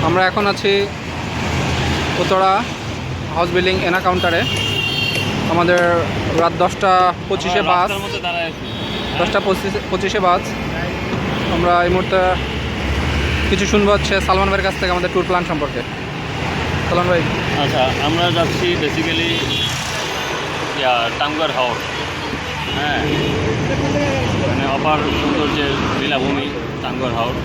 আমরা এখন আছি উত্তরা হাউস বিল্ডিং এনা কাউন্টারে। আমাদের রাত 10:25-এ বাস, 10:25-এ বাস। আমরা এই মুহূর্তে কিছু শুনবো হচ্ছে সালমান ভাইয়ের কাছ থেকে আমাদের ট্যুর প্ল্যান সম্পর্কে। সালমান ভাই। আচ্ছা, আমরা যাচ্ছি বেসিক্যালি টাঙ্গুয়ার হাওর। হ্যাঁ, মানে অপার সৌন্দর্যের লীলাভূমি টাঙ্গুয়ার হাওর।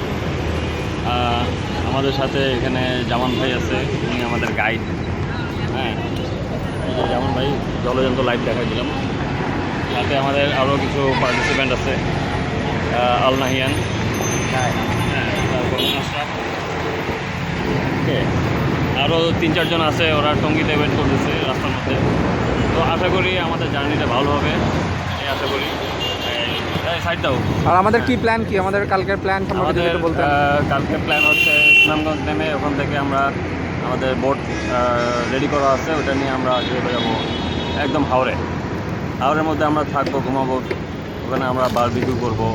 আমাদের সাথে এখানে জামান ভাই আছে, উনি আমাদের গাইড। হ্যাঁ, জামান ভাই জলযন্ত্র লাইভ দেখাই দিলাম। সাথে আমাদের আরও কিছু পার্টিসিপেন্ট আছে, আল নাহিয়ান, হ্যাঁ, তারপর আশরাফ, ওকে, আরও 3-4 জন আছে, ওরা টঙ্গিতে ওয়েট করতেছে রাস্তার মধ্যে। তো আশা করি আমাদের জার্নিটা ভালো হবে, এই আশা করি। সাইড দাও। আর আমাদের কি প্ল্যান, কি আমাদের কালকের প্ল্যান সম্পর্কে যদি বলতে। কালকের প্ল্যান হচ্ছে সুনামগঞ্জ নেমে ওখান থেকে আমরা আমাদের বোট রেডি করা আছে, ওটা নিয়ে আমরা চলে যাবো একদম হাওরের মধ্যে আমরা থাকবো, ঘুমাবো। ওখানে আমরা বারবিকিউ করবো।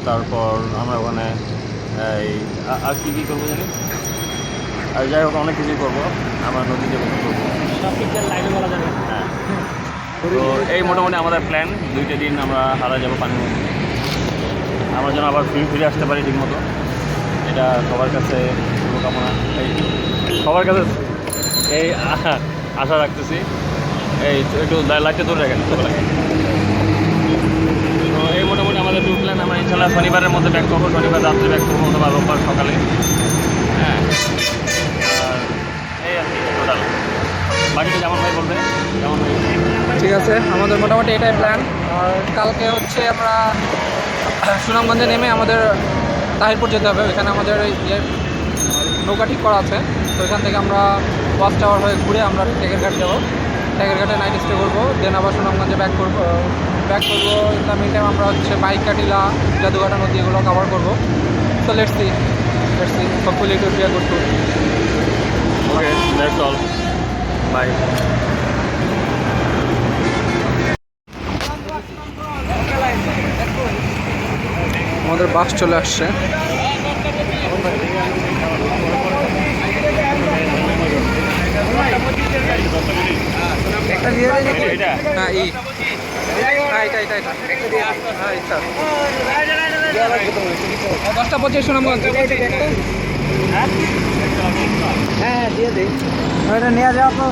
তারপর আমরা ওখানে এই আর কী করবো জানি, আর যাই হোক অনেক কিছুই করবো। আমরা নদীতে গোসল করবো, হ্যাঁ। তো এই মোটামুটি আমাদের প্ল্যান। 2টা দিন আমরা হারা যাবো পানির মধ্যে, আমরা যেন আবার ফিরে আসতে পারি ঠিক মতো। এটা সবার কাছে শুভকামনা, সবার কাছে এই আশা রাখতেছি। এই একটু লাইটটা ধরে রাখেন। তো এই মোটামুটি আমাদের ট্যুর প্ল্যান। আমরা ইনশাল্লাহ শনিবারের মধ্যে ব্যাক করবো, শনিবার রাত্রে ব্যাক করবো অথবা রোববার সকালে। হ্যাঁ, এই আর কি টোটাল। বাকিটা যেমন ভাই বলবে, যেমন ভাই। ঠিক আছে, আমাদের মোটামুটি এটাই প্ল্যান। আর কালকে হচ্ছে আমরা সুনামগঞ্জে নেমে আমাদের তাহিরপুর যেতে হবে। ওইখানে আমাদের নৌকা ঠিক করা আছে। তো ওইখান থেকে আমরা ওয়াচ টাওয়ার হয়ে ঘুরে আমরা টেকেরঘাট যাবো। টেকেরঘাটে নাইট স্টে করবো, দেন আবার সুনামগঞ্জে ব্যাক করবো। ইন দ্য মিন টাইম আমরা হচ্ছে বাইক কাটিলা, জাদুঘাটা নদী এগুলো কভার করবো। তো let's see hopefully it will be a good tour. Okay, that's all, bye. আমাদের বাস চলে আসছে। হ্যাঁ, এটা 10:25 সুনামগঞ্জ। হ্যাঁ দিয়ে দিই, ওইটা নিয়ে যাওয়া তো।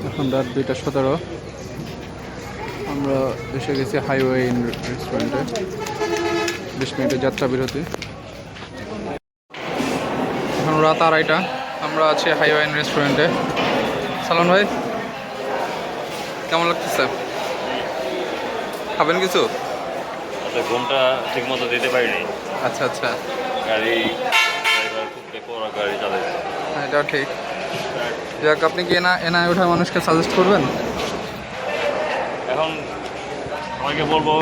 এখন রাত 2:17। আমরা এসে গেছি হাইওয়ে ইন রেস্টুরেন্টে। 20 মিনিটের যাত্রা বিরতি। এখন রাত 2:30। আমরা আছি হাইওয়ে ইন রেস্টুরেন্টে। সালমান ভাই, কেমন লাগতেছে? খাবেন কিছু? ঘুমটা ঠিক মতো দিতে পারিনি। আচ্ছা আচ্ছা, গাড়ি ড্রাইভার খুব বেপরোয়া গাড়ি চালাইছে। হ্যাঁ, এটাও ঠিক। যাক, আপনি কি এনায় ওঠা মানুষকে সাজেস্ট করবেন? এখন সবাইকে বলবো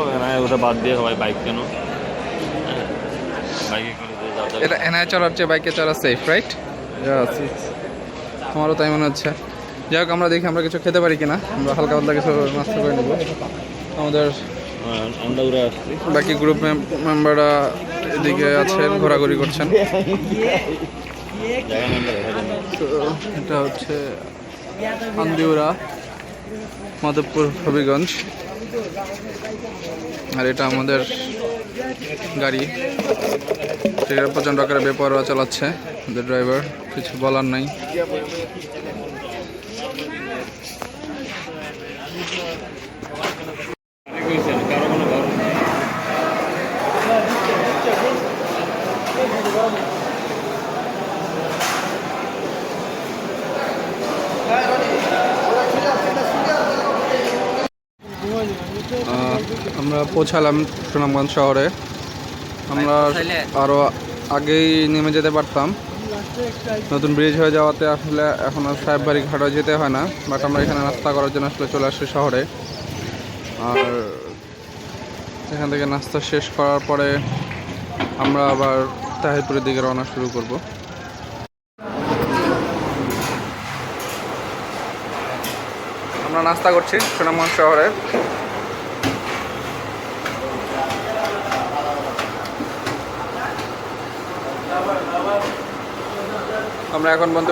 ওটা বাদ দিয়ে সবাই বাইক কেন, বাইকে করে এটা এনআই চলার চেয়ে বাইকে চলা সেফ, রাইট? আমারও তাই মনে হচ্ছে। যাই হোক, আমরা দেখি আমরা কিছু খেতে পারি কিনা। আমরা হালকা পাতলা কিছু নাস্তা করে নেব। আমাদের বাকি গ্রুপ মেম্বাররা এদিকে আছেন, ঘোরাঘুরি করছেন। তো এটা হচ্ছে আন্দিউরা, মাধবপুর, হবিগঞ্জ। আর এটা আমাদের গাড়ি, যেটা প্রচণ্ড আকারে বেপরোয়া চালাচ্ছে আমাদের ড্রাইভার, কিছু বলার নাই। আমরা পৌঁছালাম সুনামগঞ্জ শহরে। আমরা আরও আগেই নেমে যেতে পারতাম। নতুন ব্রিজ হয়ে যাওয়াতে আসলে এখন আর সাহেব বাড়ি ঘাটে যেতে হয় না, বাট আমরা এখানে নাস্তা করার জন্য আসলে চলে আসছি শহরে। আর এখান থেকে নাস্তা শেষ করার পরে আমরা আবার তাহিরপুরের দিকে রওনা শুরু করব। আমরা নাস্তা করছি সুনামগঞ্জ শহরে। আমরা এখন পর্যন্ত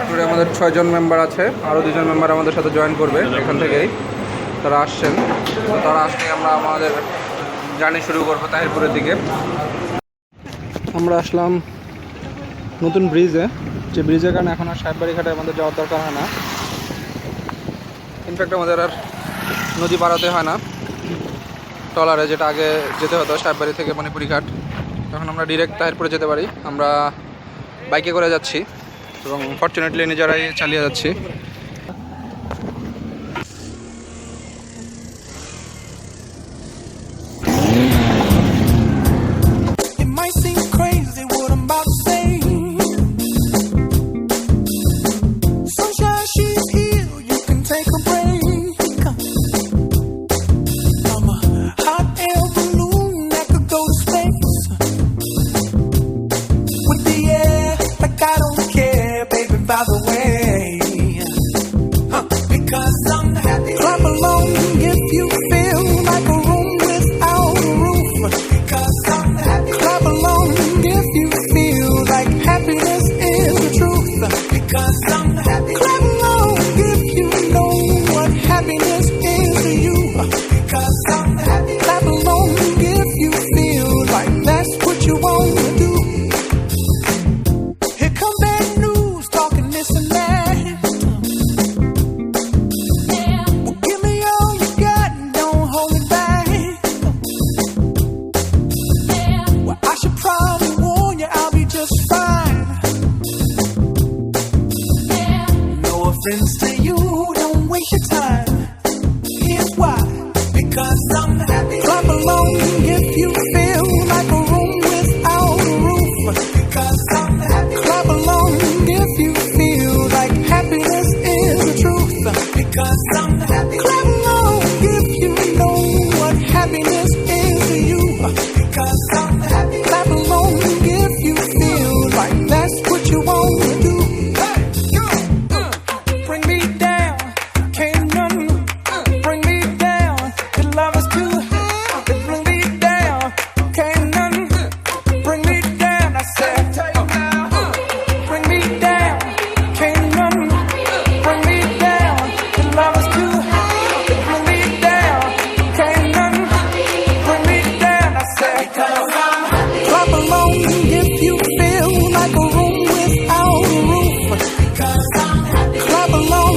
ট্যুরে আমাদের 6 জন মেম্বার আছে, আরও 2 জন মেম্বার আমাদের সাথে জয়েন করবে এখান থেকেই, তারা আসছেন। তো তারা আসলে আমরা আমাদের জার্নি শুরু করবো তাহিরপুরের দিকে। আমরা আসলাম নতুন ব্রিজে, যে ব্রিজের কারণে এখন আর সাহেববাড়ি ঘাটে আমাদের যাওয়ার দরকার হয় না। ইনফ্যাক্ট আমাদের আর নদী পাড়াতে হয় না ট্রলারে, যেটা আগে যেতে হতো সাহেববাড়ি থেকে মণিপুরি ঘাট। এখন আমরা ডিরেক্ট তাহিরপুরে যেতে পারি। আমরা বাইকে করে যাচ্ছি এবং ফরচুনেটলি নিজেরাই চালিয়ে যাচ্ছি। It might seem crazy what I'm about to say. Sunshine, she's here, you can take a break. I'm a hot air balloon that could go to space. With the air, like I don't care, baby, by the way. Because I'm happy. Clap along if you feel like a room without a roof. Because I'm happy. Clap along if you feel like happiness is the truth. Because I'm happy. Clap along if you know what happiness is to you. Because I'm happy. Clap along if you feel like that's what you want to do. Here come bad news, talking this and that. Well, give me all you got and don't hold it back. Well, I should probably warn you, I'll be just fine. No offense to you, don't waste your time. Here's why. Because I'm happy. Clap along if you feel like a room without a roof. Because I'm happy. Clap along if you feel like happiness is the truth. Because I'm happy. Clap along if you know what happiness is to you. Because I'm happy. Clap along if you feel like that's what you want to do. Bring me down, can't none bring me down. Your love is too high, bring me down, can't none bring me down. I said, bring me down, can't none bring me down. Your love is too high, bring me down, can't none bring me down. I said, clap along if you feel like a room without a roof. Clap along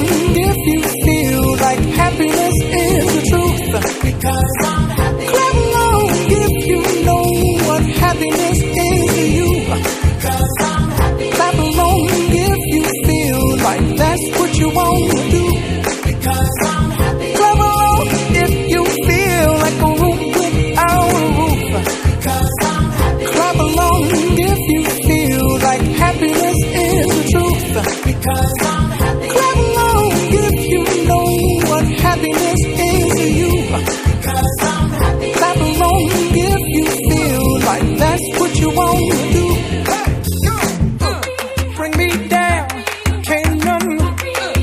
if you feel like happiness is the truth. Because I'm happy. Clap along if you know what happiness is to you. Because I'm happy. Clap along if you feel like that's what you want to do. Because I'm happy. Clap along if you feel like a room without a roof. Because I'm happy. Clap along if you feel like happiness is the truth. Because I'm happy. Clap along if you know what happiness is to you. Because I'm happy. Clap along if you feel like that's what you want to do. Bring me down, can't none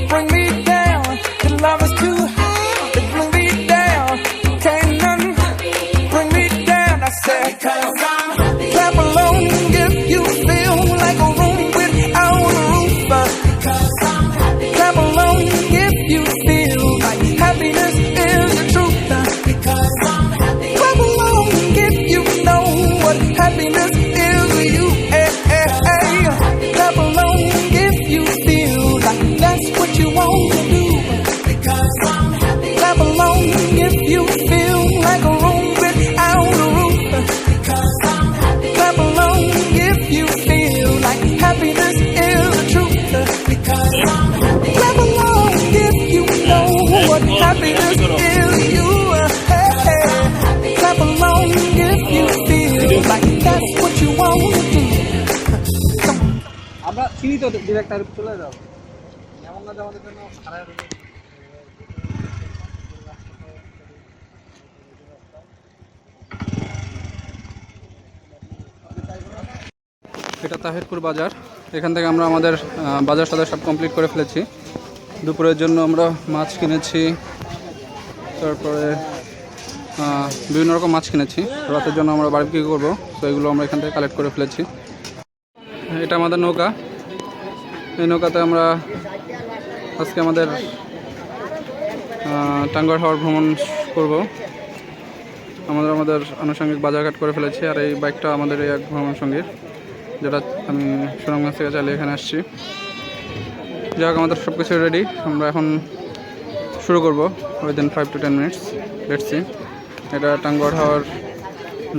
bring me down. Your love is too high, bring me down, can't none bring me down. I said, because I'm happy. Clap along if you feel like a room without a roof. Because I'm happy. Clap along if you feel like happiness is the truth. Because I'm happy. Clap along if you know what happiness is to সিঁড়ি তো direct আর চলে যাবো এমন না যে আমাদের জন্য খারাপ এটা তাহিরপুর বাজার। এখান থেকে আমরা আমাদের বাজার সাজার সব কমপ্লিট করে ফেলেছি। দুপুরের জন্য আমরা মাছ কিনেছি, তারপরে বিভিন্ন রকম মাছ কিনেছি। রাতের জন্য আমরা বারবিকিউ করবো, তো এগুলো আমরা এখান থেকে কালেক্ট করে ফেলেছি। এটা আমাদের নৌকা। এই নৌকাতে আমরা আজকে আমাদের টাঙ্গুয়ার হাওর ভ্রমণ করব। আমাদের আনুষঙ্গিক বাজারঘাট করে ফেলেছি। আর এই বাইকটা আমাদের এই এক ভ্রমণ সঙ্গীর, যেটা আমি সুনামগঞ্জ থেকে চালিয়ে এখানে আসছি। যাই হোক, আমাদের সব কিছু রেডি। আমরা এখন শুরু করব উইদিন 5 to 10 minutes। দেখছি এটা টাঙ্গুয়ার হাওর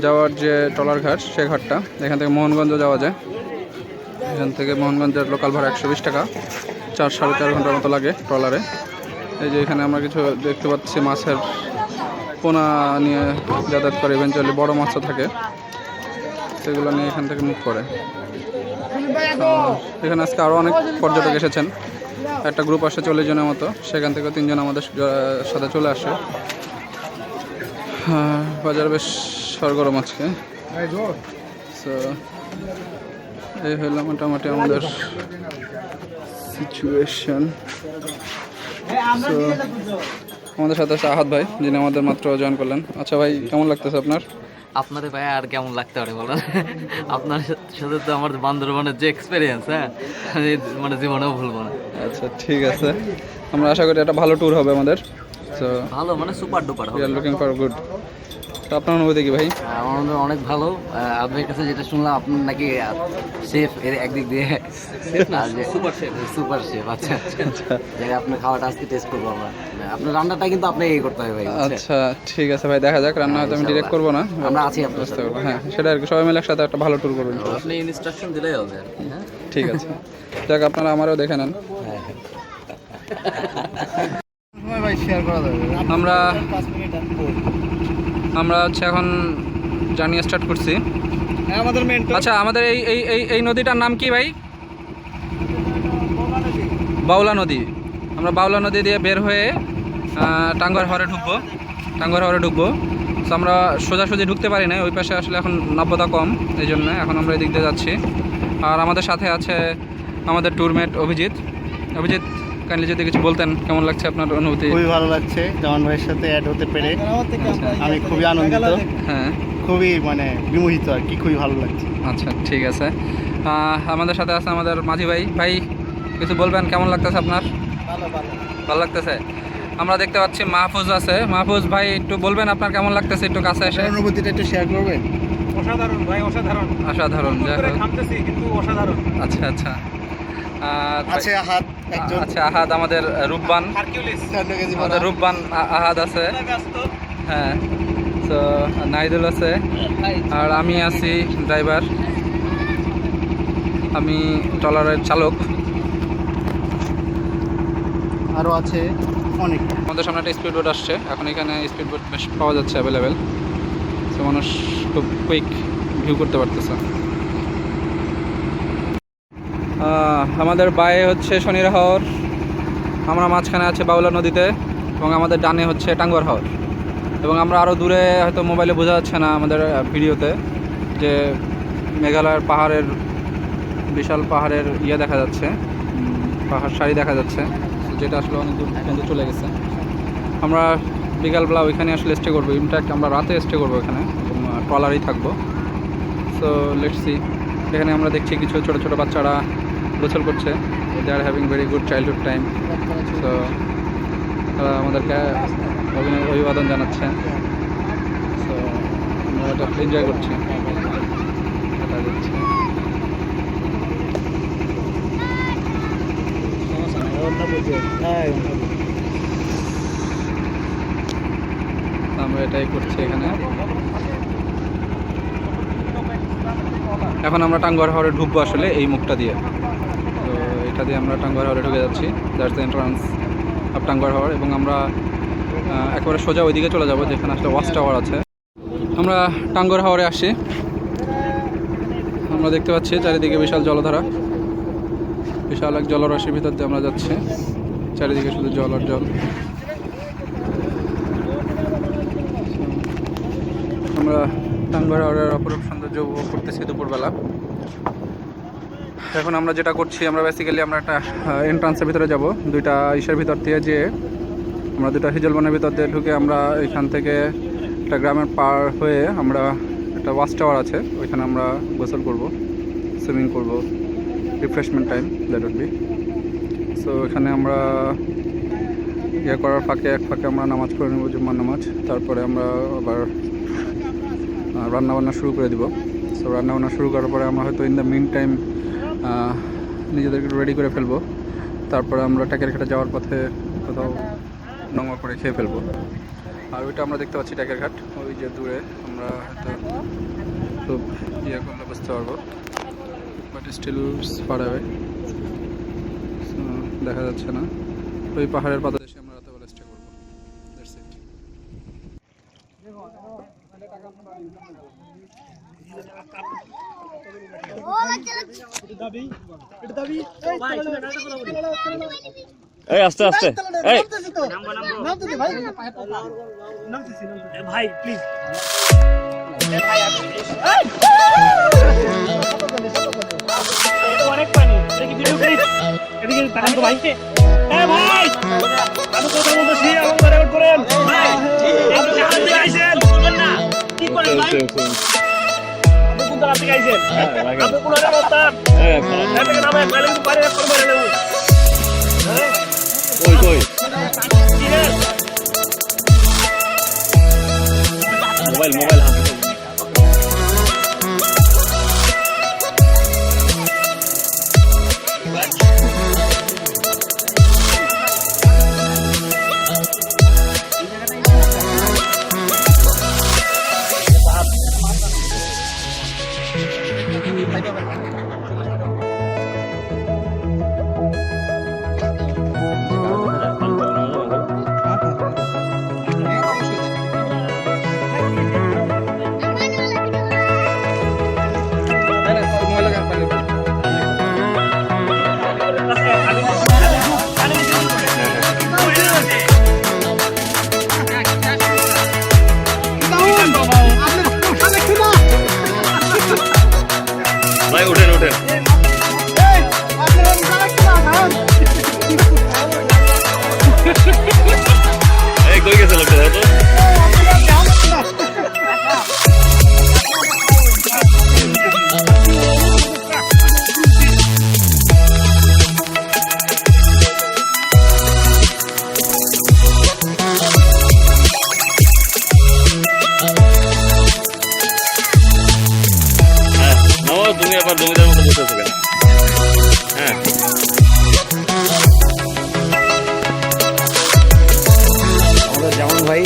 যাওয়ার যে ট্রলার ঘাট, সে ঘাটটা। এখান থেকে মোহনগঞ্জ যাওয়া যায়। এখান থেকে মোহনগঞ্জের লোকাল ভাড়া 120 টাকা, 4-4.5 ঘন্টার মতো লাগে ট্রলারে। এই যে এখানে আমরা কিছু দেখতে পাচ্ছি মাছের পোনা নিয়ে যাতায়াত করে। ইভেনচুয়ালি বড় মাছও থাকে, সেগুলো নিয়ে এখান থেকে মুভ করে। এখানে আজকে আরও অনেক পর্যটক এসেছেন। একটা গ্রুপ আসে 40 জনের মতো, সেখান থেকে 3 জন আমাদের সাথে চলে আসে। বাজার বেশ সরগরম আজকে। সো এই হলো মোটামুটি আমাদের সিচুয়েশন। সো আমাদের সাথে আছে আহাদ ভাই, যিনি আমাদের মাত্র জয়েন করলেন। আচ্ছা ভাই, কেমন লাগতেছে আপনার? আপনাদের ভাই আর কেমন লাগতে পারে বলেন? আপনার সাথে তো আমার বান্দরবানের যে এক্সপিরিয়েন্স, হ্যাঁ, আমি মানে জীবনেও ভুলবো না। আচ্ছা ঠিক আছে, আমরা আশা করি একটা ভালো ট্যুর হবে আমাদের। সো ভালো মানে super duper we are looking for good. তো আপনার অনুভূতি কি ভাই? আমার অনেক ভালো। আপনার কাছে যেটা শুনলাম, আপনার নাকি শেফ এর একদিক দিয়ে সুপার শেফ। আচ্ছা আচ্ছা, যাই আপনার খাওয়াটা আজকে টেস্ট করবো আমরা। আপনার রান্নাটা কিন্তু আপনাকে করতে হবে ভাই। আচ্ছা ঠিক আছে ভাই, দেখা যাক। রান্না হয়তো আমি ডিরেক্ট করবো না, আমরা আছি আপনার বুঝতে পারবো। হ্যাঁ, সেটা আর কি, সবাই মিলে একসাথে একটা ভালো ট্যুর করবেন। আপনি ইনস্ট্রাকশন দিলেই হবে আর কি। হ্যাঁ ঠিক আছে, যাক আপনারা আমারও দেখে নেন। ভাই শেয়ার করা যাবে। আমরা হচ্ছে এখন জার্নি স্টার্ট করছি। আমাদের আচ্ছা, আমাদের এই এই এই এই নদীটার নাম কি ভাই? বাউলা নদী। আমরা বাউলা নদী দিয়ে বের হয়ে টাঙ্গুয়ার হাওরে ঢুকবো। তো আমরা সোজাসুজি ঢুকতে পারি না, ওই পাশে আসলে এখন নাব্যতা কম, এই জন্য এখন আমরা এদিক দিয়ে যাচ্ছি। আর আমাদের সাথে আছে আমাদের ট্যুরমেট অভিজিৎ। কাইন্ডলি যদি কিছু বলতেন, কেমন লাগছে আপনার অনুভূতি? খুবই ভালো লাগছে জামান ভাইয়ের সাথে অ্যাড হতে পেরে। আমি খুবই আনন্দিত, হ্যাঁ, খুবই মানে বিমোহিত আর কি, খুবই ভালো লাগছে। আচ্ছা ঠিক আছে। আমাদের সাথে আছে আমাদের মাঝি ভাই, কিছু বলবেন, কেমন লাগতেছে আপনার? ভালো লাগতেছে। আমরা দেখতে পাচ্ছি মাহফুজ আছে। মাহফুজ ভাই, একটু বলবেন আপনার কেমন লাগতেছে, একটু কাছে এসে অনুভূতিটা একটু শেয়ার করবেন। অসাধারণ ভাই, অসাধারণ। ঘামতেছি কিন্তু অসাধারণ। আচ্ছা আচ্ছা। আছে আহাদ একজন, আচ্ছা আহাদ আমাদের রূপবান, আমাদের রূপবান আহাদ আছে। হ্যাঁ, তো নাইদুল আছে, আর আমি আছি ড্রাইভার, আমি ট্রলারের চালক। আরও আছে অনেক। আমাদের সামনে একটা স্পিড বোট আসছে, এখন এখানে স্পিড বোট বেশ পাওয়া যাচ্ছে অ্যাভেলেবেল। তো মানুষ খুব কুইক ভিউ করতে পারতেছে। আমাদের বায়ে হচ্ছে শনির হাওর, আমরা মাঝখানে আছে বাউলা নদীতে, এবং আমাদের ডানে হচ্ছে টাঙ্গুয়ার হাওর। এবং আমরা আরও দূরে, হয়তো মোবাইলে বোঝা যাচ্ছে না আমাদের ভিডিওতে, যে মেঘালয়ের বিশাল পাহাড়ের দেখা যাচ্ছে, পাহাড় সারি দেখা যাচ্ছে, যেটা আসলে অনেক দূর পর্যন্ত চলে গেছে। আমরা বিকালবেলা ওইখানে আসলে স্টে করবো। ইনফ্যাক্ট আমরা রাতে স্টে করবো এখানে, এবং ট্রলারেই থাকবো। So let's see. এখানে আমরা দেখছি কিছু ছোটো ছোটো বাচ্চারা গোসল করছে। They are having very good childhood time. So আমাদেরকে অভিবাদন জানাচ্ছে। সো আমরা এটা এনজয় করছি, এটা দেখছি। আমরা এটাই করছি এখানে। এখন আমরা টাঙ্গুয়ার হাওরে ঢুকবো আসলে এই মুখটা দিয়ে। তো এটা দিয়ে আমরা টাঙ্গুয়ার হাওরে ঢুকে যাচ্ছি। That's the entrance of Tanguar Haor. এবং আমরা একেবারে সোজা ওইদিকে চলে যাব, যেখানে আসলে ওয়াচ টাওয়ার আছে। আমরা টাঙ্গুয়ার হাওরে আসছি। আমরা দেখতে পাচ্ছি চারিদিকে বিশাল জলধারা। বিশাল এক জলরাশির ভিতর দিয়ে আমরা যাচ্ছি, চারিদিকে শুধু জল আর জল। আমরা টাঙ্গার হাওরের অপরূপ সৌন্দর্য উপভোগ করতেছি দুপুরবেলা। এখন আমরা যেটা করছি, আমরা বেসিক্যালি আমরা একটা এন্ট্রান্সের ভিতরে যাব, দুইটা ইসের ভিতর দিয়ে যেয়ে আমরা দুটো হিজলবনের ভিতর দিয়ে ঢুকে আমরা এখান থেকে একটা গ্রামের পার হয়ে আমরা একটা ওয়াচ টাওয়ার আছে, ওইখানে আমরা গোসল করব, সুইমিং করব, refreshment time that would be. So এখানে আমরা ইয়ে করার ফাঁকে আমরা নামাজ পড়ে নেব, জুম্মার নামাজ। তারপরে আমরা আবার রান্নাবান্না শুরু করে দিব। সো রান্নাবান্না শুরু করার পরে আমরা হয়তো ইন দ্য মিন টাইম নিজেদেরকে রেডি করে ফেলবো। তারপরে আমরা টাকের ঘাটে যাওয়ার পথে কোথাও নোংরা করে খেয়ে ফেলবো। আর ওইটা আমরা দেখতে পাচ্ছি টাকের ঘাট, ওই যে দূরে, আমরা হয়তো খুব ইয়ে করলে বুঝতে পারবো, বাট স্টিল ফার অ্যাওয়ে, দেখা যাচ্ছে না। ওই পাহাড়ের পাদদেশে আমরা রাতেবেলা স্টে করবো। That's it. এই আস্তে আস্তে, এই ভাই প্লিজ অনেক পানি, এটা কি ভিডিও ক্লিপ? এদিকে তাকান তো ভাই। ভাই আমি কথা বলতেছি, আমাকে রেকর্ড করেন ভাই। আপনি জাহাজ থেকে আইছেন, বলবেন না কি করেন ভাই? আপনি কোন জায়গা থেকে আইছেন? আপনি কোন জায়গা অবস্থান? এদিকে নামে গেলে কিন্তু পারে রেকর্ড করে নেব। কই কই মোবাইল মোবাইল হাতে ভাই উঠেন উঠেন। এই কই গেছে লোকটা তো? তুমি আবার জমিদার মতো বসে আছো কেন? হ্যাঁ আমাদের যেমন ভাই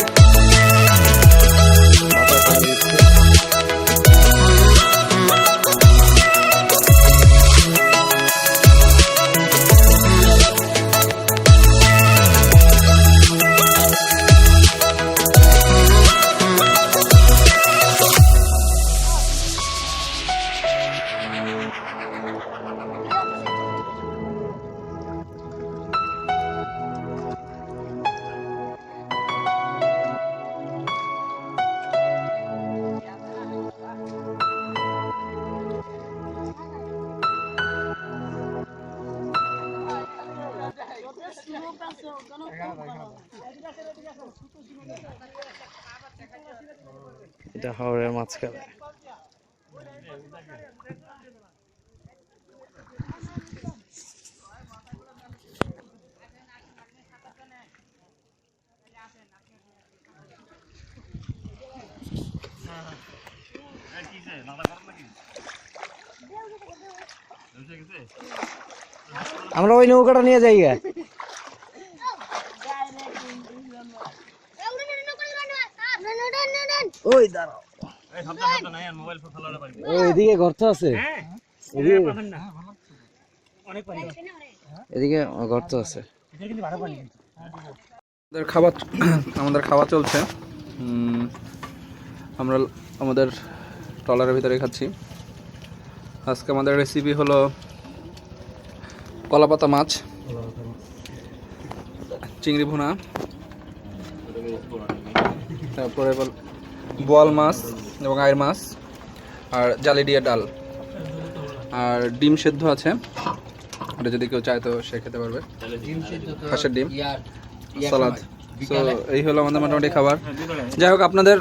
এটা হাওড়ের মাঝখানে। আমরা ওই নৌকাটা নিয়ে যাই গা। ওই দাঁড়াও, এদিকে গর্ত আছে, এদিকে গর্ত আছে। আমাদের খাওয়া চলছে, আমরা আমাদের ট্রলারের ভিতরে খাচ্ছি। আজকে আমাদের রেসিপি হলো কলাপাতা মাছ, চিংড়ি ভুনা, তারপরে বোয়াল মাছ এবং আয়ের মাছ, আর জালি দিয়ে ডাল, আর ডিম সেদ্ধ আছে, ওটা যদি কেউ চায় তো সে খেতে পারবে, হাঁসের ডিম, সালাদ। তো এই হলো আমাদের মোটামুটি খাবার। যাই হোক, আপনাদের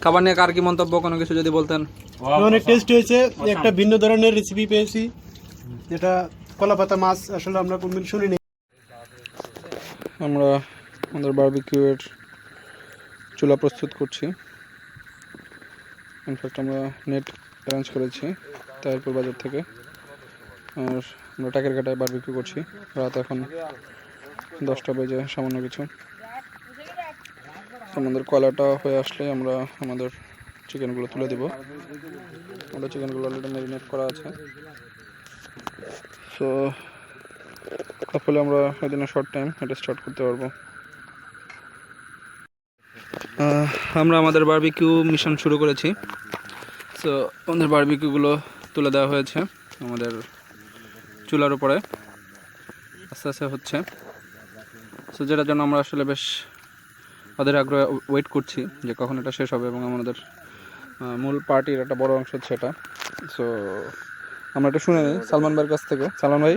খাবার নিয়ে কার কি মন্তব্য, কোনো কিছু যদি বলতেন। অনেক টেস্ট হয়েছে, একটা ভিন্ন ধরনের রেসিপি পেয়েছি, যেটা কলাপাতা মাছ আসলে আমরা কোনদিন শুনিনি। আমরা আমাদের বারবিকিউয়ের চুলা প্রস্তুত করছি। ইনফ্যাক্ট আমরা নেট অ্যারেঞ্জ করেছি তাহিরপুর বাজার থেকে, আর আমরা টাকের কাটায় বারবিকিউ করছি। রাত এখন 10টা বেজে সামান্য কিছু। আমাদের কয়লাটা হয়ে আসলে আমরা আমাদের চিকেনগুলো তুলে দিব। আমাদের চিকেনগুলো অলরেডি ম্যারিনেট করা আছে। সো তাহলে আমরা এদিনে শর্ট টাইম এটা স্টার্ট করতে পারবো। আমরা আমাদের বারবিকিউ মিশন শুরু করেছি। সো আমাদের বারবিকিউগুলো তুলে দেওয়া হয়েছে আমাদের চুলার উপরে, আস্তে আস্তে হচ্ছে। সো যেটার জন্য আমরা আসলে বেশ ওদের আগ্রহে ওয়েট করছি যে কখন এটা শেষ হবে, এবং আমাদের মূল পার্টির একটা বড় অংশ হচ্ছে এটা। সো আমরা এটা শুনে নিই সালমান ভাইয়ের কাছ থেকে। সালমান ভাই,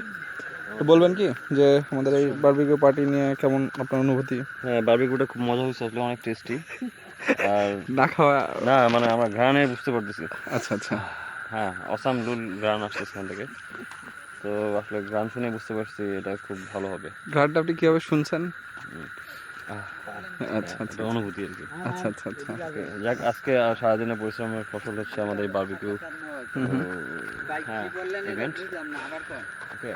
একটু বলবেন কি যে আমাদের এই বারবিকিউ পার্টি নিয়ে কেমন আপনার অনুভূতি? হ্যাঁ, বারবিকিউটা খুব মজা হয়েছে, আসলে অনেক টেস্টি। আর না খাওয়া না মানে আমরা ঘ্রাণে বুঝতে পারতেছি। আচ্ছা আচ্ছা, হ্যাঁ, অসাম লুল ঘ্রাণ আসতেছে এখান থেকে। তো আসলে ঘ্রাণ শুনে বুঝতে পারছি এটা খুব ভালো হবে। ঘাটটা আপনি কীভাবে শুনছেন? আচ্ছা আচ্ছা এটা অনুভূতি আর কি। আচ্ছা আচ্ছা আচ্ছা। যাক, আজকে সারাদিনের পরিশ্রমের ফসল হচ্ছে আমাদের এই বারবিকিউ ইভেন্ট। ওকে,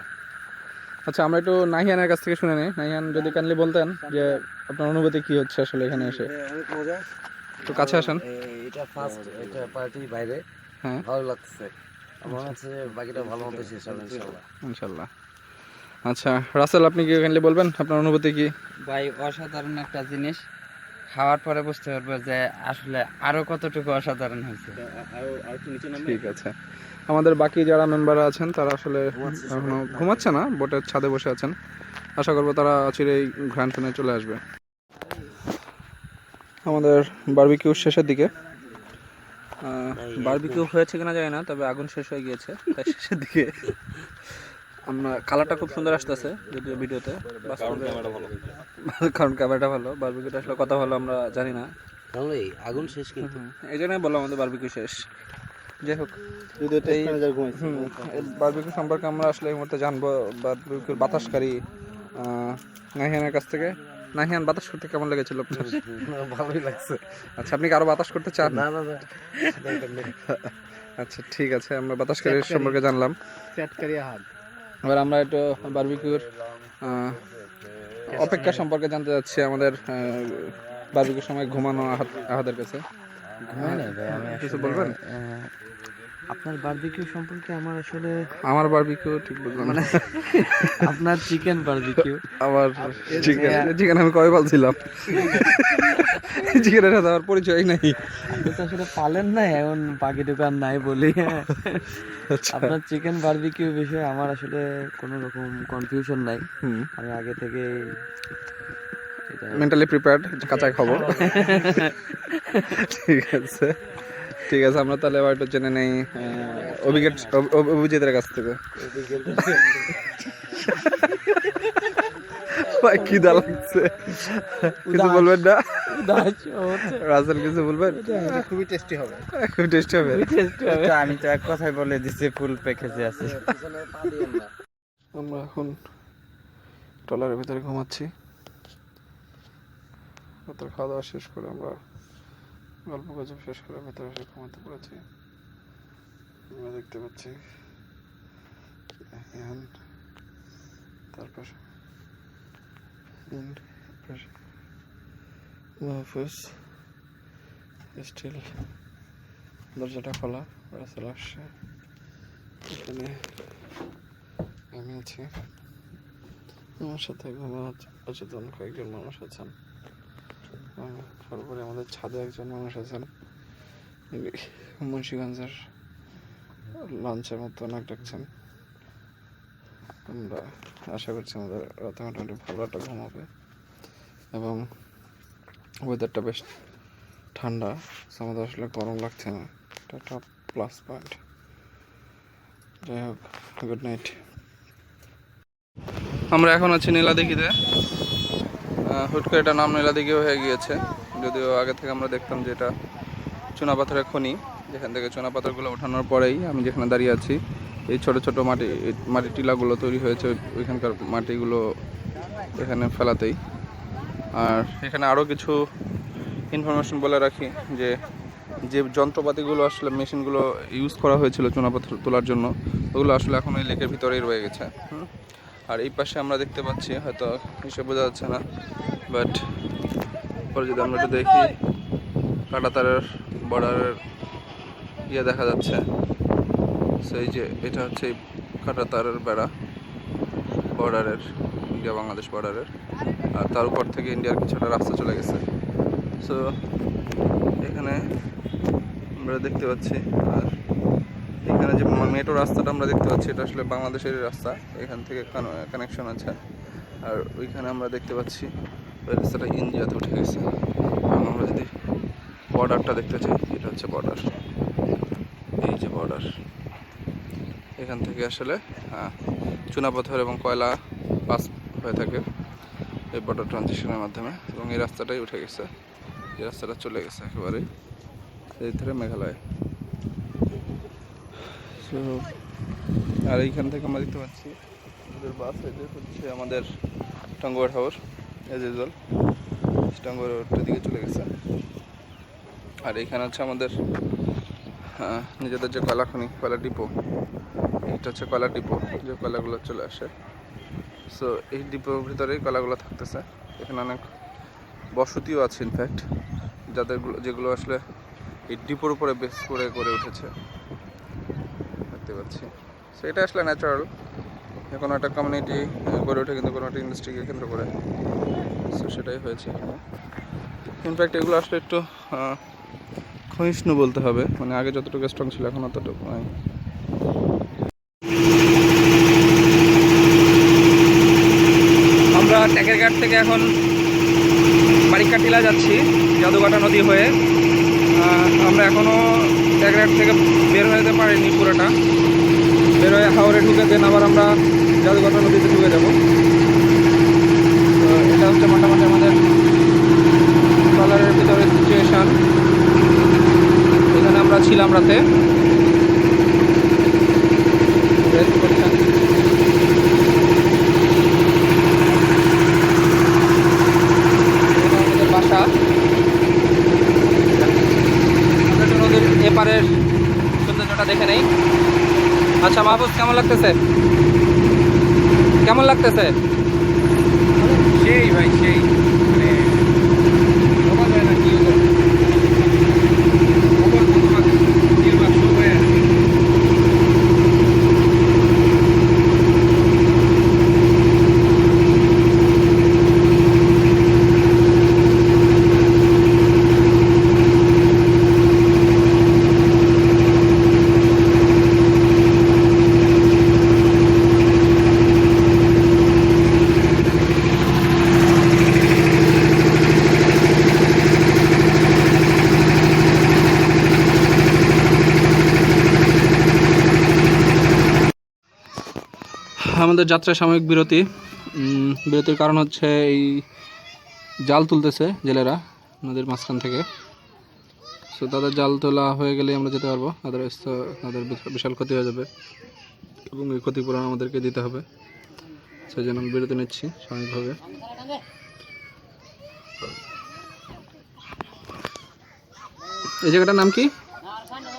আচ্ছা, আমরা একটু নাহিয়ানের কাছ থেকে শুনে নিই। নাহিয়ান, যদি কাইন্ডলি বলতেন যে আপনার অনুভূতি কি হচ্ছে আসলে এখানে এসে। অনেক মজা। একটু কাছে আসেন। এটা ফার্স্ট, এটা পার্টি বাইরে, হ্যাঁ, ভালো লাগছে। আমার কাছে বাকিটা ভালো মতো শেষ হবে ইনশাআল্লাহ। ইনশাল্লাহ। আচ্ছা রাসেল, আপনি কি কাইন্ডলি বলবেন আপনার অনুভূতি কি? ভাই, অসাধারণ একটা জিনিস, খাওয়ার পরে বুঝতে পারবো যে আসলে আরো কতটুকু অসাধারণ হয়েছে। ঠিক আছে, আমাদের বাকি যারা মেম্বাররা আছেন তারা আসলে এখনো ঘুমাচ্ছে না, বোটের ছাদে বসে আছেন। আশা করবো তারা চিরেই ঘ্রাণ শুনে চলে আসবে। আমাদের বারবিকিউ শেষের দিকে, বারবিকিউ হয়েছে কিনা জানি না, তবে আগুন শেষ হয়ে গিয়েছে তাই শেষের দিকে। আমরা কালারটা খুব সুন্দর আসতেছে যদিও ভিডিওতে, কারণ ক্যামেরাটা ভালো। বারবিকিউটা আসলে কথা ভালো আমরা জানি না, তাহলে আগুন শেষ কিন্তু এই জন্যই বললাম আমাদের বারবিকিউ শেষ। যাই হোক, এই বারবিকিউ সম্পর্কে আমরা আসলে এই মুহূর্তে জানবো বারবিকিউর বাতাসকারী নাহিয়ানের কাছ থেকে। নাহিয়ান, বাতাস করতে কেমন লেগেছিল আপনার? ভালোই লাগছে। আচ্ছা, আপনি কি আরো বাতাস করতে চান? না না না, আচ্ছা ঠিক আছে, আমরা বাতাসকারীর সম্পর্কে জানলাম। এবার আমরা একটু বারবিকিউর অপেক্ষা সম্পর্কে জানতে যাচ্ছি আমাদের বারবিকিউর সময় ঘুমানো আহাদের কাছে। কিছু বলবেন? আপনার বারবিকিউ সম্পর্কে আমার আসলে, আমার বারবিকিউ ঠিক বললাম মানে আপনার চিকেন বারবিকিউ, আমার চিকেন আমি কবে বলছিলাম? চিকেনের সাথে আমার পরিচয় নাই। আপনি তো আসলে পালেন না, এখন বাকি দোকান নাই বলি। আপনার চিকেন বারবিকিউ বিষয়ে আমার আসলে কোনো রকম কনফিউশন নাই। আমি আগে থেকে মেন্টালি প্রিপেয়ার্ড, কাঁচা খাবো। ঠিক আছে ঠিক আছে, আমরা তাহলে এবার একটু জেনে নেই অভিজিতের কাছ থেকে। ভাই খিদা লাগছে, কিছু বলবেন না? রাসেল কিছু বলবেন? খুবই টেস্টি হবে। খুব টেস্টি হবে। আমি তো এক কথাই বলে দিচ্ছি, ফুল প্যাকেজে আছে। আমরা এখন ট্রলারের ভিতরে ঘুমাচ্ছি। রাতের খাওয়া দাওয়া শেষ করে আমরা গল্প গুজব শেষ করে ভেতরে এসে ঘুমাতে পড়েছি। আমরা দেখতে পাচ্ছি তারপর স্টিল দরজাটা খোলা, রাসেল আসছে। এখানে আমি আছি, আমার সাথে অচেতন কয়েকজন মানুষ আছেন। সর্বোপরি আমাদের ছাদে একজন মানুষ আছেন, মুন্সিগঞ্জের লঞ্চের মতো নাক ডাকছেন। আমরা আশা করছি আমাদের রাতে মোটামুটি ভালো একটা ঘুম হবে এবং ওয়েদারটা বেশ ঠান্ডা, আমাদের আসলে গরম লাগছে না, এটা একটা প্লাস পয়েন্ট। যাই হোক, গুড নাইট। আমরা এখন আছি নীলাদিঘিতে। হুট করে এটা নাম নীলাদিঘিও হয়ে গিয়েছে, যদিও আগে থেকে আমরা দেখতাম যে এটা চুনাপাথরের খনি, যেখান থেকে চুনাপাথরগুলো ওঠানোর পরেই আমি যেখানে দাঁড়িয়ে আছি এই ছোট ছোট মাটির টিলাগুলো তৈরি হয়েছে ওইখানকার মাটিগুলো এখানে ফেলাতেই। আর এখানে আরও কিছু ইনফরমেশন বলে রাখি যে যে যন্ত্রপাতিগুলো আসলে মেশিনগুলো ইউজ করা হয়েছিল চুনাপাথর তোলার জন্য, ওগুলো আসলে এখন ওই লেকের ভিতরেই রয়ে গেছে। আর এই পাশে আমরা দেখতে পাচ্ছি, হয়তো হিসেবে বোঝা যাচ্ছে না, বাট পরে যদি আমরা একটু দেখি কাঁটাতারের বর্ডারের ইয়ে দেখা যাচ্ছে। সেই যে এটা হচ্ছে কাঁটাতারের বেড়া বর্ডারের, ইন্ডিয়া বাংলাদেশ বর্ডারের, আর তার উপর থেকে ইন্ডিয়ার কিছুটা রাস্তা চলে গেছে। সো এখানে আমরা দেখতে পাচ্ছি, আর এখানে যে মেট্রো রাস্তাটা আমরা দেখতে পাচ্ছি এটা আসলে বাংলাদেশের রাস্তা, এখান থেকে কানেকশন আছে। আর ওইখানে আমরা দেখতে পাচ্ছি ওই রাস্তাটা ইন্ডিয়াতে উঠে গেছে। আমরা যদি বর্ডারটা দেখতে চাই, এটা হচ্ছে বর্ডার, এই যে বর্ডার, এখান থেকে আসলে চুনাপাথর এবং কয়লা পাস হয়ে থাকে এই বর্ডার ট্রানজিশনের মাধ্যমে, এবং এই রাস্তাটাই উঠে গেছে, এই রাস্তাটা চলে গেছে একেবারেই এই ধরে মেঘালয়। সো আর এইখান থেকে আমরা দেখতে পাচ্ছি আমাদের বাস, এটা হচ্ছে আমাদের টাঙ্গুয়ার হাওর, এজ ইউজুয়াল টাঙ্গুয়ার হাওরটার দিকে চলে গেছে। আর এইখানে হচ্ছে আমাদের নিজেদের যে কয়লা খনি, কয়লা ডিপো, এটা হচ্ছে কয়লা ডিপো, যে কয়লাগুলো চলে আসে। সো এই ডিপোর ভিতরেই কয়লাগুলো থাকতেছে। এখানে অনেক বসতিও আছে ইনফ্যাক্ট, যেগুলো আসলে এই ডিপোর উপরে বেস করে গড়ে উঠেছে, দেখতে পাচ্ছি। সো এটা আসলে ন্যাচারাল, কোনো একটা কমিউনিটি গড়ে ওঠে কিন্তু কোনো একটা ইন্ডাস্ট্রিকে কেন্দ্র করে। সো সেটাই হয়েছে এখানে। ইনফ্যাক্ট এগুলো আসলে একটু ক্ষয়িষ্ণু বলতে হবে, মানে আগে যতটুকু স্ট্রং ছিল এখন অতটুকু নাই। আমরা ট্যাকের ঘাট থেকে এখন বারিকা টিলা যাচ্ছি জাদুঘাটা নদী হয়ে। আমরা এখনও ট্যাকের ঘাট থেকে বের হয়ে যেতে পারিনি পুরোটা, বের হয়ে হাওড়ে ঢুকে দেন আবার আমরা জাদুঘাটা নদীতে ঢুকে যাব। তো এটা হচ্ছে মোটামুটি আমাদের ট্রলারের ভিতরে সিচুয়েশান। এখানে আমরা ছিলাম রাতে, রেস্ট করছেন। আমাদের বাসা নদীর এপারের সৌন্দর্যটা দেখে নেই। আচ্ছা মাহবুব, কেমন লাগতেছে? কেমন লাগতেছে? সেই ভাই সেই, মানে বলা যায় না কি আমাদের যাত্রা সাময়িক বিরতির কারণ হচ্ছে এই জাল তুলতেছে জেলেরা নদীর মাঝখান থেকে। সো তাদের জাল তোলা হয়ে গেলেই আমরা যেতে পারবো, আদারওয়াইজ তো তাদের বিশাল ক্ষতি হয়ে যাবে এবং এই ক্ষতিপূরণ আমাদেরকে দিতে হবে। সেই জন্য আমি বিরতি নিচ্ছি সাময়িকভাবে। এই জায়গাটার নাম কি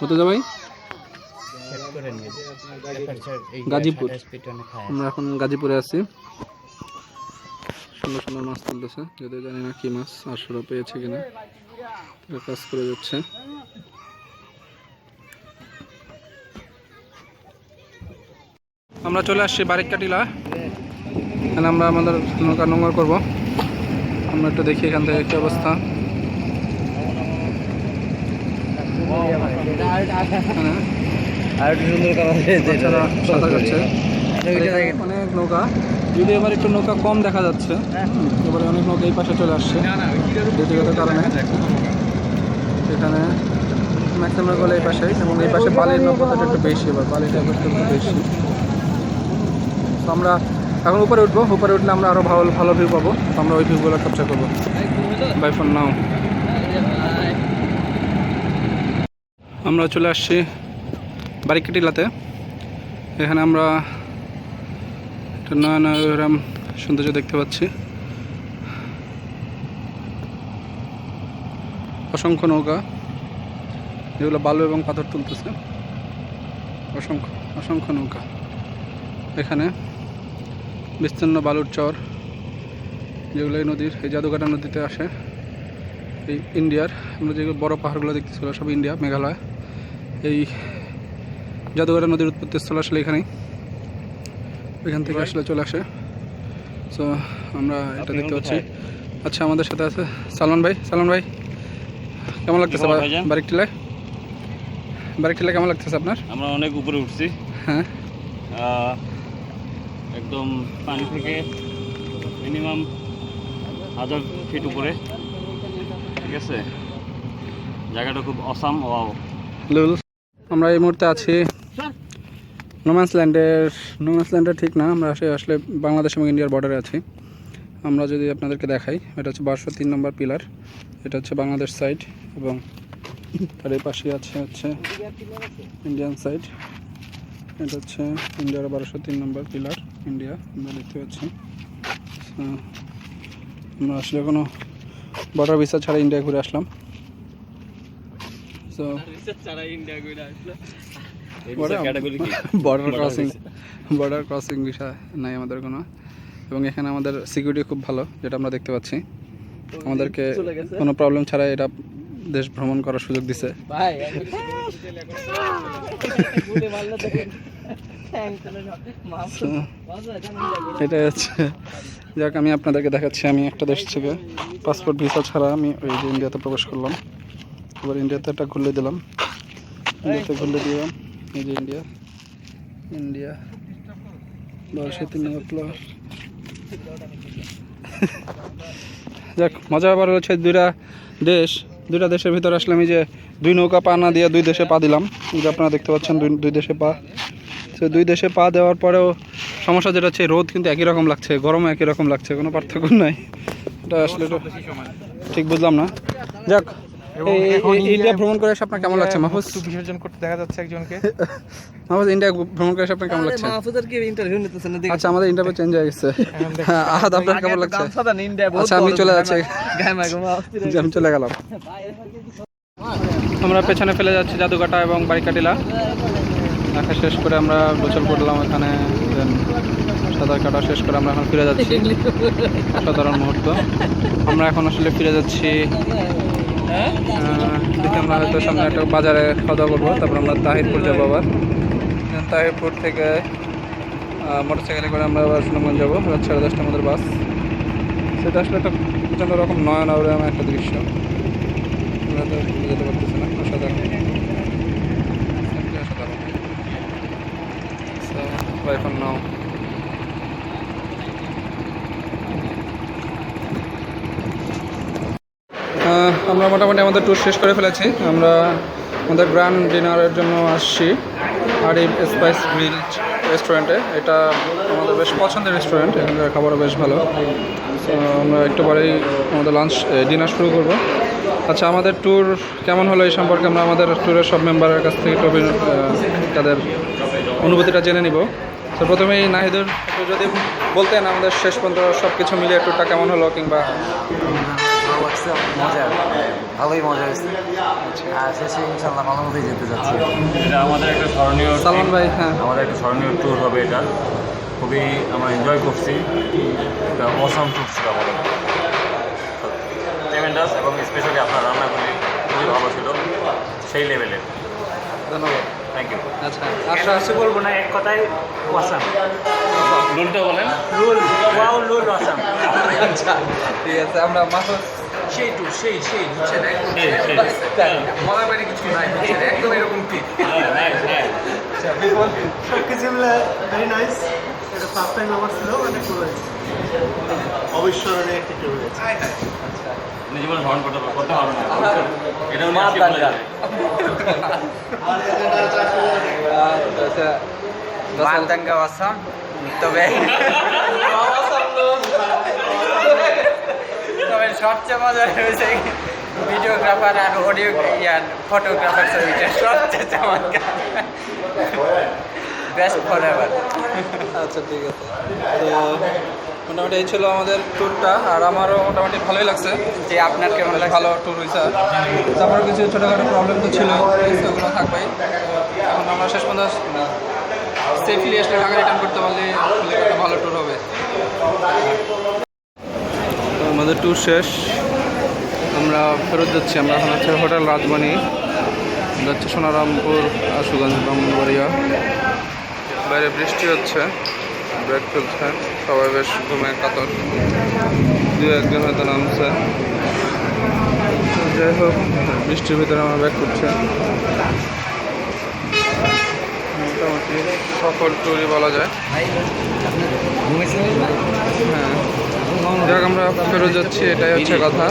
হতে ভাই? গাজীপুর। আমরা এখন গাজীপুরে আছি। সুন্দর সুন্দর মাছ তুলতেছে, যদিও জানি না কি মাছ, আর সুরা পেয়েছে কিনা, কাজ করে যাচ্ছে। আমরা চলে আসছি বারিকা টিলা, এখানে আমরা আমাদের নৌকা নোংর করবো। আমরা একটু দেখি এখান থেকে কি অবস্থা। আর সুন্দর করা হয়েছে, সাঁতার কাটছে। অনেক নৌকা, যদি এবার একটু নৌকা কম দেখা যাচ্ছে, এবারে অনেক নৌকা এই পাশে চলে আসছে ব্যক্তিগত কারণে। এখানে ম্যাক্সিমাম গেলে এই পাশে, এবং এই পাশে বালির নৌকাটা একটু বেশি, এবার বালিটা একটু বেশি। তো আমরা এখন উপরে উঠবো, উপরে উঠলে আমরা আরও ভালো ভালো ভিউ পাবো, তো আমরা ওই ভিউগুলো ক্যাপচার করবো। Bye for now. আমরা চলে আসছি বারিকাটিলাতে। এখানে আমরা একটা নয়নারাম সৌন্দর্য দেখতে পাচ্ছি। অসংখ্য নৌকা, যেগুলো বালু এবং পাথর তুলতেছে, অসংখ্য অসংখ্য নৌকা। এখানে বিস্তীর্ণ বালুর চর, যেগুলো এই নদীর, এই জাদুঘাটা নদীতে আসে। এই ইন্ডিয়ার, আমরা যেগুলো বড় পাহাড়গুলো দেখতেছিল সব ইন্ডিয়া, মেঘালয়। এই জাদুঘাটা নদীর উৎপত্তিস্থল আসলে এখানেই, এখান থেকে আসলে চলে আসে। সো আমরা এটা দেখতে পাচ্ছি। আচ্ছা, আমাদের সাথে আছে সালমান ভাই। সালমান ভাই, কেমন লাগতেছে বারিকটিলায়? বারিকটিলা কেমন লাগতেছে আপনার? আমরা অনেক উপরে উঠছি, হ্যাঁ, একদম পানি থেকে মিনিমাম 1000 ফিট উপরে, ঠিক আছে। জায়গাটা খুব অসাম। ওয়াও। লুল, আমরা এই মুহূর্তে আছি নোম্যান্স ল্যান্ডের ঠিক না, আমরা আসলে বাংলাদেশ এবং ইন্ডিয়ার বর্ডারে আছি। আমরা যদি আপনাদেরকে দেখাই, এটা হচ্ছে 1203 নম্বর পিলার, এটা হচ্ছে বাংলাদেশ সাইড, এবং তার এই পাশে আছে ইন্ডিয়ান সাইড। এটা হচ্ছে ইন্ডিয়ার 1203 নম্বর পিলার, ইন্ডিয়া আমরা দেখতে পাচ্ছি। আমরা আসলে কোনো বর্ডার ভিসা ছাড়া ইন্ডিয়া ঘুরে আসলাম। তো বর্ডার ক্রসিং বিষয় নাই আমাদের কোনো, এবং এখানে আমাদের সিকিউরিটি খুব ভালো, যেটা আমরা দেখতে পাচ্ছি। আমাদেরকে কোনো প্রবলেম ছাড়া এটা দেশ ভ্রমণ করার সুযোগ দিছে। এটাই হচ্ছে, যাক আমি আপনাদেরকে দেখাচ্ছি, আমি একটা দেশ থেকে পাসপোর্ট ভিসা ছাড়া আমি ওই যে ইন্ডিয়াতে প্রবেশ করলাম। এবার ইন্ডিয়াতে একটা ঘুরলে দিলাম, ইন্ডিয়াতে ঘুরলে দিলাম, এই যে ইন্ডিয়া 1203 নম্বর প্লট। যাক, মজা আবার হচ্ছে দুইটা দেশের ভিতরে আসলাম। এই যে 2 নৌকা পা না দিয়ে 2 দেশে পা দিলাম, এই যে আপনারা দেখতে পাচ্ছেন 2 দেশে পা। তো 2 দেশে পা দেওয়ার পরেও সমস্যা যেটা হচ্ছে, রোদ কিন্তু একই রকম লাগছে, গরম একই রকম লাগছে, কোনো পার্থক্য নাই। এটা আসলে ঠিক বুঝলাম না। যাক, ইন্ডিয়া ভ্রমণ করে এসে আপনার কেমন লাগছে মাহফুজ? বিসর্জন করতে দেখা যাচ্ছে একজনকে। মাহফুজ, ইন্ডিয়া ভ্রমণ করে এসে আপনার কেমন লাগছে? মাহফুজের কি ইন্টারভিউ নিতেছেন না? আচ্ছা, আমাদের ইন্টারভিউ চেঞ্জ হয়ে গেছে। আহাদ, আপনার কেমন লাগছে? আচ্ছা, আমি চলে যাচ্ছি, আমি চলে গেলাম। আমরা পেছনে ফেলে যাচ্ছি জাদুঘাটা এবং বারিকাটিলা। দেখা শেষ করে আমরা গোসল করলাম এখানে, সাঁতার কাটা শেষ করে আমরা এখন ফিরে যাচ্ছি। অসাধারণ মুহূর্ত। আমরা এখন আসলে ফিরে যাচ্ছি, দেখে আমরা হয়তো সামনে একটা বাজারে খাওয়া দাওয়া করবো, তারপর আমরা তাহিরপুর যাবো। আবার তাহিরপুর থেকে মোটরসাইকেলে করে আমরা আবার সুনামগঞ্জ যাবো। রাত 10:30 আমাদের বাস। সেটা আসলে একটা প্রচণ্ড রকম নয়নারাম একটা দৃশ্য, আমরা তো যেতে পারতেছি না। অসাধারণ, অসাধারণ। Bye for now. আমরা মোটামুটি আমাদের ট্যুর শেষ করে ফেলেছি। আমরা আমাদের গ্র্যান্ড ডিনারের জন্য আসছি আরিফ স্পাইস গ্রিল রেস্টুরেন্টে। এটা আমাদের বেশ পছন্দের রেস্টুরেন্ট, এখানকার খাবারও বেশ ভালো। তো আমরা একটু পরেই আমাদের ডিনার শুরু করব। আচ্ছা, আমাদের ট্যুর কেমন হলো এই সম্পর্কে আমরা আমাদের ট্যুরের সব মেম্বারের কাছ থেকে তাদের অনুভূতিটা জেনে নিব। তো প্রথমেই নাহিদুর, একটু যদি বলতেন আমাদের শেষ পর্যন্ত সব কিছু মিলিয়ে ট্যুরটা কেমন হলো, কিংবা ভালোই মজা হয়েছে, আর শেষে ইনশাল্লাহ ভালো মতোই যেতে যাচ্ছি। এটা আমাদের একটা স্মরণীয়, সালমান ভাই, হ্যাঁ, আমাদের একটা স্মরণীয় ট্যুর হবে এটা। খুবই আমরা এনজয় করছি, এটা অসাম ট্যুর ছিল আমাদের। পেমেন্টাস এবং স্পেশালি আপনার রান্নাগুলি খুবই ভালো ছিল, সেই লেভেলের। ধন্যবাদ, থ্যাংক ইউ। আচ্ছা, আচ্ছা, কিছু বলবো না, এক কথায় ওয়াসাম। রুলটা বলেন। Rule, wow, rule awesome. আচ্ছা, ঠিক আছে। আমরা মাহফুজ, সেই টু সেই বুঝছেন, মজার বাইরে কিছু নাই, একদম এরকম ঠিক। সব কিছু মিলে ভেরি নাইস। এটা ফার্স্ট টাইম আমার ছিল, অনেক পুরো অবিস্মরণীয় একটি ট্যুর হয়েছে। জীবনে ভ্রমণ করতে পারবো না এটা উনি আজকে বলে যায়। Mantanga awesome. তবে সবচেয়ে মজা হয়েছে ভিডিওগ্রাফার আর অডিও ইয়ার ফটোগ্রাফার ছবিটা সবচেয়ে চমৎকার, বেস্ট ফর এভার। আচ্ছা ঠিক আছে, তো মোটামুটি এই ছিল আমাদের ট্যুরটা, আর আমারও মোটামুটি ভালোই লাগছে। যে আপনার কেমন লাগছে? ভালো ট্যুর হয়েছে। তারপরে কিছু ছোটোখাটো প্রবলেম তো ছিল, ওগুলো থাকবেই। এখন আমরা শেষ পর্যন্ত সেফলি আসলে ঢাকা রিটার্ন করতে পারলে আসলে একটা ভালো ট্যুর হবে। তো আমাদের ট্যুর শেষ, আমরা ফেরত যাচ্ছি। আমরা এখন হচ্ছে হোটেল রাজবাণী, যাচ্ছে সোনারামপুর, আশুগঞ্জ, ব্রাহ্মণবাড়িয়া। বাইরে বৃষ্টি হচ্ছে, ব্রেক চলছে, সবাই বেশ ঘুমে কাতর, দু একজন হয়তো নামছে। যাই হোক, বৃষ্টির ভিতরে আমরা ব্যাক করছি। মোটামুটি সফল ট্যুরই বলা যায়। হ্যাঁ, যাক আমরা ফেরত যাচ্ছি, এটাই হচ্ছে কথা।